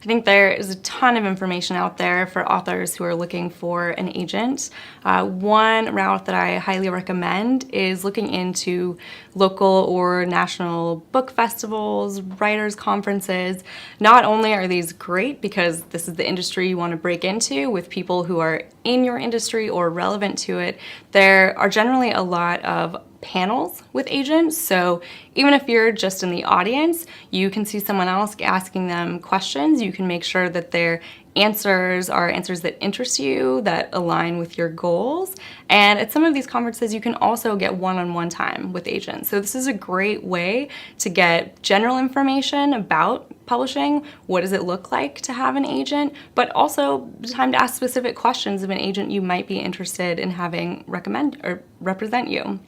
think there is a ton of information out there for authors who are looking for an agent. One route that I highly recommend is looking into local or national book festivals, writers' conferences. Not only are these great because this is the industry you want to break into with people who are in your industry or relevant to it, there are generally a lot of panels with agents, so even if you're just in the audience, you can see someone else asking them questions. You can make sure that their answers are answers that interest you, that align with your goals. And at some of these conferences, you can also get one-on-one time with agents. So this is a great way to get general information about publishing. What does it look like to have an agent? But also time to ask specific questions of an agent you might be interested in having recommend or represent you.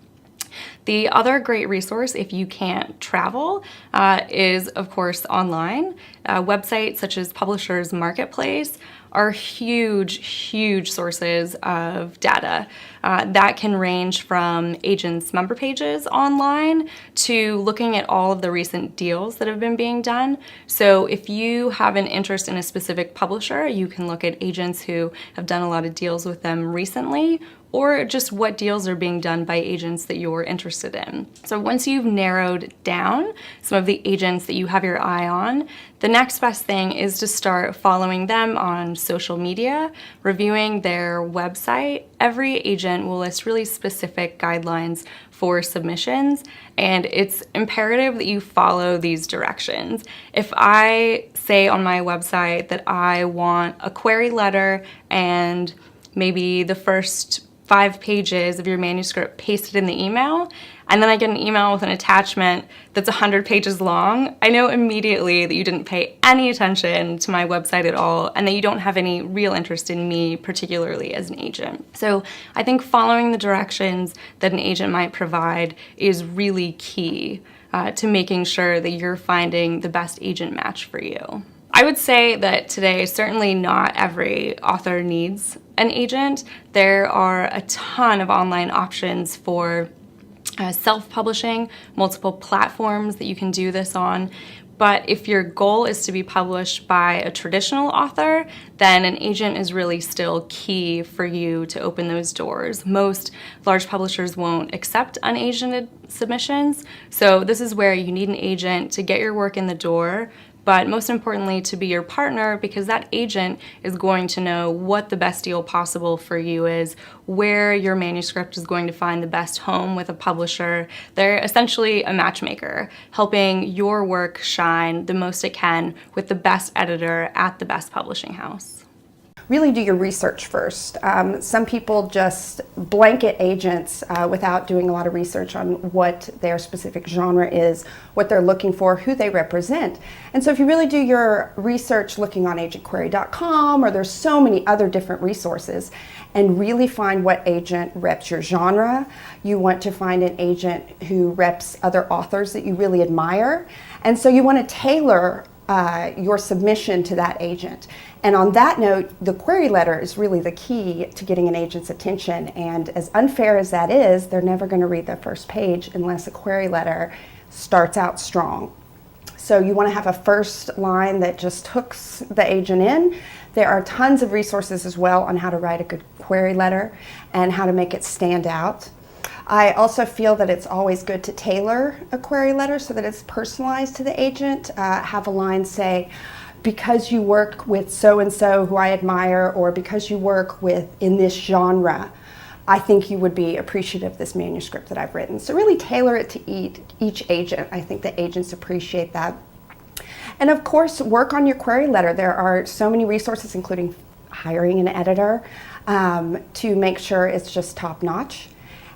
The other great resource, if you can't travel, is of course online. Websites such as Publishers Marketplace are huge sources of data. That can range from agents' member pages online to looking at all of the recent deals that have been being done. So if you have an interest in a specific publisher, you can look at agents who have done a lot of deals with them recently, or just what deals are being done by agents that you're interested in. So once you've narrowed down some of the agents that you have your eye on, the next best thing is to start following them on social media, reviewing their website. Every agent will list really specific guidelines for submissions, and it's imperative that you follow these directions. If I say on my website that I want a query letter and maybe the first 5 pages of your manuscript pasted in the email, and then I get an email with an attachment that's 100 pages long, I know immediately that you didn't pay any attention to my website at all and that you don't have any real interest in me, particularly as an agent. So I think following the directions that an agent might provide is really key to making sure that you're finding the best agent match for you. I would say that today, certainly not every author needs an agent. There are a ton of online options for self-publishing, multiple platforms that you can do this on. But if your goal is to be published by a traditional author, then an agent is really still key for you to open those doors. Most large publishers won't accept unagented submissions, so this is where you need an agent to get your work in the door, but most importantly to be your partner, because that agent is going to know what the best deal possible for you is, where your manuscript is going to find the best home with a publisher. They're essentially a matchmaker, helping your work shine the most it can with the best editor at the best publishing house. Really do your research first. Some people just blanket agents without doing a lot of research on what their specific genre is, what they're looking for, who they represent. And so if you really do your research looking on agentquery.com, or there's so many other different resources, and really find what agent reps your genre. You want to find an agent who reps other authors that you really admire. And so you want to tailor your submission to that agent. And on that note, the query letter is really the key to getting an agent's attention. And as unfair as that is, they're never going to read the first page unless a query letter starts out strong. So you want to have a first line that just hooks the agent in. There are tons of resources as well on how to write a good query letter and how to make it stand out. I also feel that it's always good to tailor a query letter so that it's personalized to the agent. Have a line say, because you work with so-and-so who I admire, or because you work in this genre, I think you would be appreciative of this manuscript that I've written. So really tailor it to each agent. I think the agents appreciate that. And of course, work on your query letter. There are so many resources, including hiring an editor, to make sure it's just top-notch.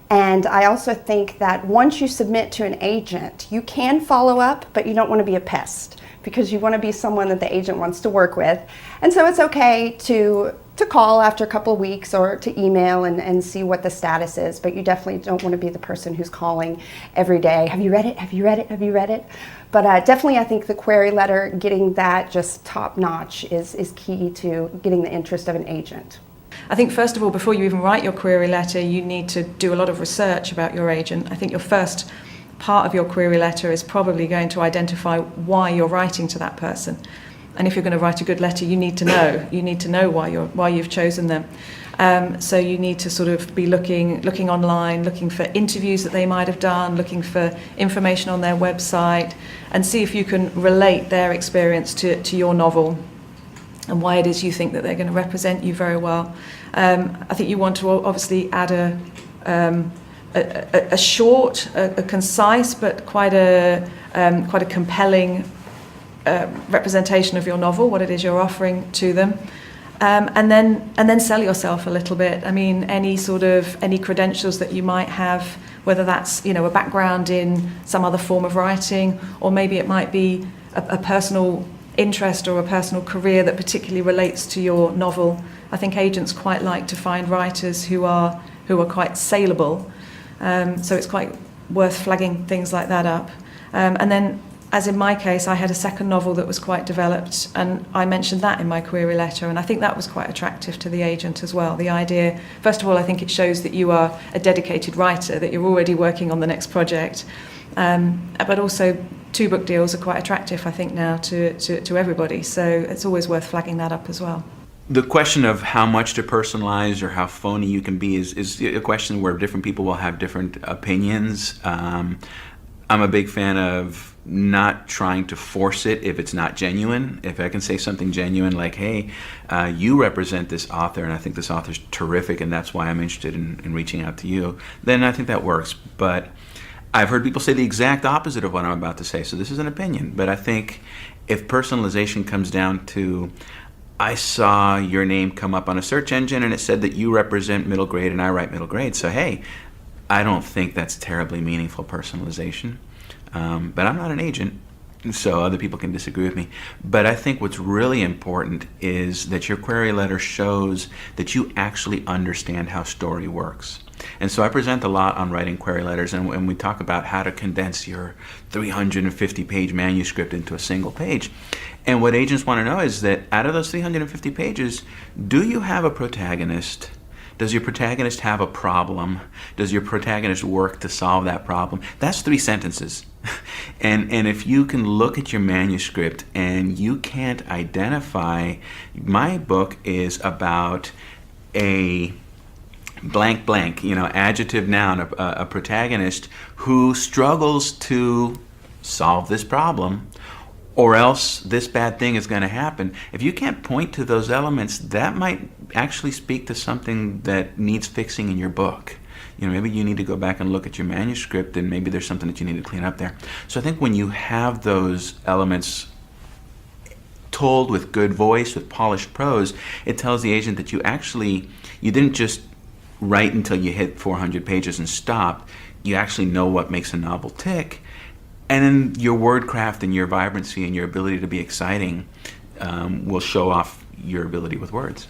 And I also think that once you submit to an agent, you can follow up, but you don't want to be a pest, because you want to be someone that the agent wants to work with. And so it's okay to call after a couple of weeks, or to email and see what the status is, but you definitely don't want to be the person who's calling every day. Have you read it? Have you read it? Have you read it? But definitely I think the query letter, getting that just top notch is key to getting the interest of an agent. I think first of all, before you even write your query letter, you need to do a lot of research about your agent. I think your first part of your query letter is probably going to identify why you're writing to that person. And if you're going to write a good letter, you need to know. You need to know why you've chosen them. So you need to sort of be looking online, looking for interviews that they might have done, looking for information on their website, and see if you can relate their experience to your novel and why it is you think that they're going to represent you very well. I think you want to obviously add a short, a concise, but quite a compelling representation of your novel, what it is you're offering to them. And then sell yourself a little bit. I mean, any credentials that you might have, whether that's a background in some other form of writing, or maybe it might be a personal interest or a personal career that particularly relates to your novel. I think agents quite like to find writers who are quite saleable. So it's quite worth flagging things like that up. And then, as in my case, I had a second novel that was quite developed, and I mentioned that in my query letter, and I think that was quite attractive to the agent as well. The idea, first of all, I think it shows that you are a dedicated writer, that you're already working on the next project, but also 2 book deals are quite attractive, I think, now to everybody, so it's always worth flagging that up as well. The question of how much to personalize or how phony you can be is a question where different people will have different opinions. I'm a big fan of not trying to force it if it's not genuine. If I can say something genuine like, hey, you represent this author and I think this author's terrific and that's why I'm interested in reaching out to you, then I think that works. But I've heard people say the exact opposite of what I'm about to say, so this is an opinion. But I think if personalization comes down to, I saw your name come up on a search engine and it said that you represent middle grade and I write middle grade, so hey, I don't think that's terribly meaningful personalization. But I'm not an agent, so other people can disagree with me. But I think what's really important is that your query letter shows that you actually understand how story works. And so I present a lot on writing query letters, and when we talk about how to condense your 350-page manuscript into a single page. And what agents want to know is that out of those 350 pages, do you have a protagonist? Does your protagonist have a problem? Does your protagonist work to solve that problem? That's 3 sentences. And if you can look at your manuscript and you can't identify, my book is about a blank blank, adjective, noun, a protagonist who struggles to solve this problem, or else this bad thing is going to happen. If you can't point to those elements, that might actually speak to something that needs fixing in your book. Maybe you need to go back and look at your manuscript, and maybe there's something that you need to clean up there. So I think when you have those elements told with good voice, with polished prose, it tells the agent that you didn't just write until you hit 400 pages and stopped. You actually know what makes a novel tick. And then your word craft and your vibrancy and your ability to be exciting will show off your ability with words.